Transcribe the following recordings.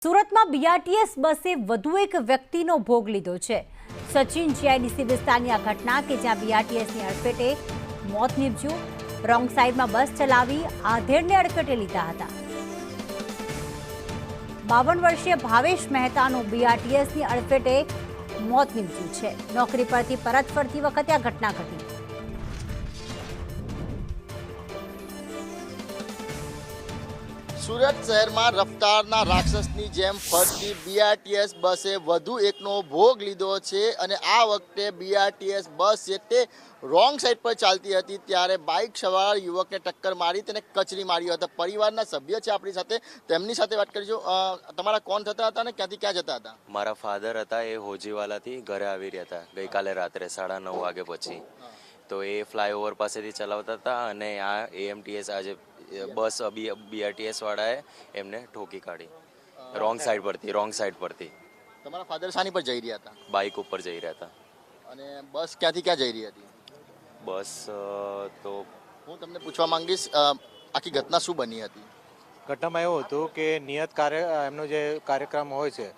સુરતમાં બીઆરટીએસ બસે વધુ એક વ્યક્તિનો ભોગ લીધો છે। સચિન જીઆઈડીસી વિસ્તારની આ ઘટના કે જ્યાં બીઆરટીએસની અડફેટે મોત નીપજ્યું। રોંગ સાઈડમાં બસ ચલાવી આધેડને અડફેટે લીધા હતા। 52 વર્ષીય ભાવેશ મહેતાનું બીઆરટીએસની અડફેટે મોત નીપજ્યું છે। નોકરી પરથી પરત ફરતી વખતે આ ઘટના ઘટી। સુરત શહેરમાં રફતારના રાક્ષસની જેમ ફરતી બીઆરટીએસ બસે વધુ એકનો ભોગ લીધો છે અને આ વખતે બીઆરટીએસ બસ છે તે રોંગ સાઈડ પર ચાલતી હતી ત્યારે બાઇક સવાર યુવકને ટક્કર મારી તેને કચરી માર્યો હતો। પરિવારના સભ્ય છે આપણી સાથે, તેમની સાથે વાત કરીશું। તમારા કોણ થતા હતા અને ક્યાંથી ક્યાં જતા હતા? મારા ફાધર હતા, એ હોજીવાલાથી ઘરે આવી રહ્યા હતા ગઈકાલે રાત્રે 9:30 વાગે પછી। તો એ ફ્લાયઓવર પાસેથી ચલાવતા હતા અને આ એએમટીએસ આજે બસ બીઆરટીએસ વાળાએ એમને ઠોકી કાઢી રોંગ સાઈડ પરથી। તમારા ફાધર શાની પર જઈ રહ્યા હતા? બાઇક ઉપર જઈ રહ્યા હતા। અને બસ ક્યાંથી ક્યાં જઈ રહી હતી? બસ તો હું તમને પૂછવા માંગીશ, આખી ઘટના શું બની હતી? ઘટનામાં એવું હતું કે નિયત એમનો જે કાર્યક્રમ હોય છે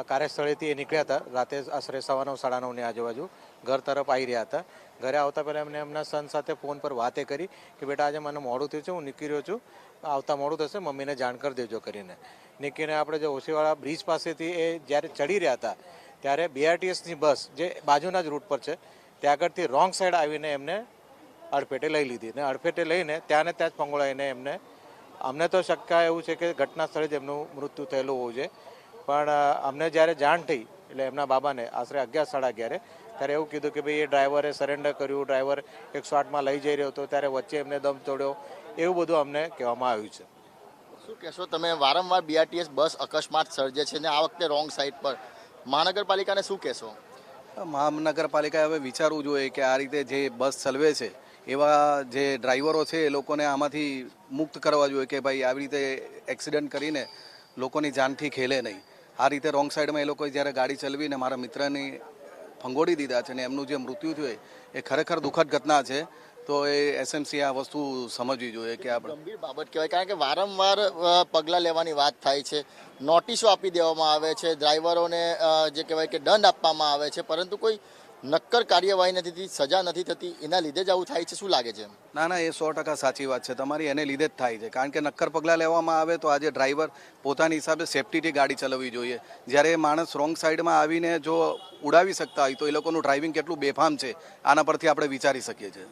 કાર્યસ્થળેથી એ નીકળ્યા હતા રાતે આશરે 9:15 9:30ની આજુબાજુ ઘર તરફ આવી રહ્યા હતા। ઘરે આવતા પહેલાં એમને એમના સન સાથે ફોન પર વાતે કરી કે બેટા આજે મને મોડું થયું છે, હું નીકળી રહ્યો છું, આવતા મોડું થશે, મમ્મીને જાણ કરી દેજો કરીને। નીકળીને આપણે જે ઓશીવાળા બ્રિજ પાસેથી એ જ્યારે ચડી રહ્યા હતા ત્યારે બીઆરટીએસની બસ જે બાજુના જ રૂટ પર છે ત્યાં આગળથી રોંગ સાઈડ આવીને એમને અડફેટે લઈ લીધી ને અડફેટે લઈને ત્યાં જ પંગોળાઈને એમને અમને તો શક્ય એવું છે કે ઘટના સ્થળે જ એમનું મૃત્યુ થયેલું હોવું છે, પણ અમને જ્યારે જાણ થઈ એટલે એમના બાબાને આશરે 11 11:30 ત્યારે એવું કીધું કે ભાઈ એ ડ્રાઈવરે સરેન્ડર કર્યું, ડ્રાઈવર 108માં લઈ જઈ રહ્યો હતો ત્યારે વચ્ચે એમને દમ તોડ્યો, એવું બધું અમને કહેવામાં આવ્યું છે। શું કહેશો તમે? વારંવાર બીઆરટીએસ બસ અકસ્માત સર્જે છે ને આ વખતે રોંગ સાઈડ પર, મહાનગરપાલિકાને શું કહેશો? મહાનગરપાલિકાએ હવે વિચારવું જોઈએ કે આ રીતે જે બસ ચલાવે છે એવા જે ડ્રાઈવરો છે એ લોકોને આમાંથી મુક્ત કરવા જોઈએ કે ભાઈ આવી રીતે એક્સિડન્ટ કરીને લોકોની જાનથી ખેલે નહીં। આ રીતે રોંગ સાઈડમાં એ લોકોએ જ્યારે ગાડી ચલાવીને મારા મિત્રની ફંગોળી દીધા છે અને એમનું જે મૃત્યુ થયું એ ખરેખર દુઃખદ ઘટના છે। તો એ એસએમસી આ વસ્તુ સમજવી જોઈએ કે આપણે ગંભીર બાબત કહેવાય, કારણ કે વારંવાર પગલાં લેવાની વાત થાય છે, નોટિસો આપી દેવામાં આવે છે, ડ્રાઈવરોને જે કહેવાય કે દંડ આપવામાં આવે છે, પરંતુ કોઈ નક્કર કાર્યવાહી નથી થતી, સજા નથી થતી, એના લીધે જ આવું થાય છે। શું લાગે છે? ના એ 100% સાચી વાત છે તમારી, એને લીધે જ થાય છે, કારણ કે નક્કર પગલાં લેવામાં આવે તો આજે ડ્રાઈવર પોતાની હિસાબે સેફટીથી ગાડી ચલાવવી જોઈએ। જ્યારે એ માણસ રોંગ સાઈડમાં આવીને જો ઉડાવી શકતા હોય તો એ લોકોનું ડ્રાઇવિંગ કેટલું બેફામ છે આના પરથી આપણે વિચારી શકીએ છીએ।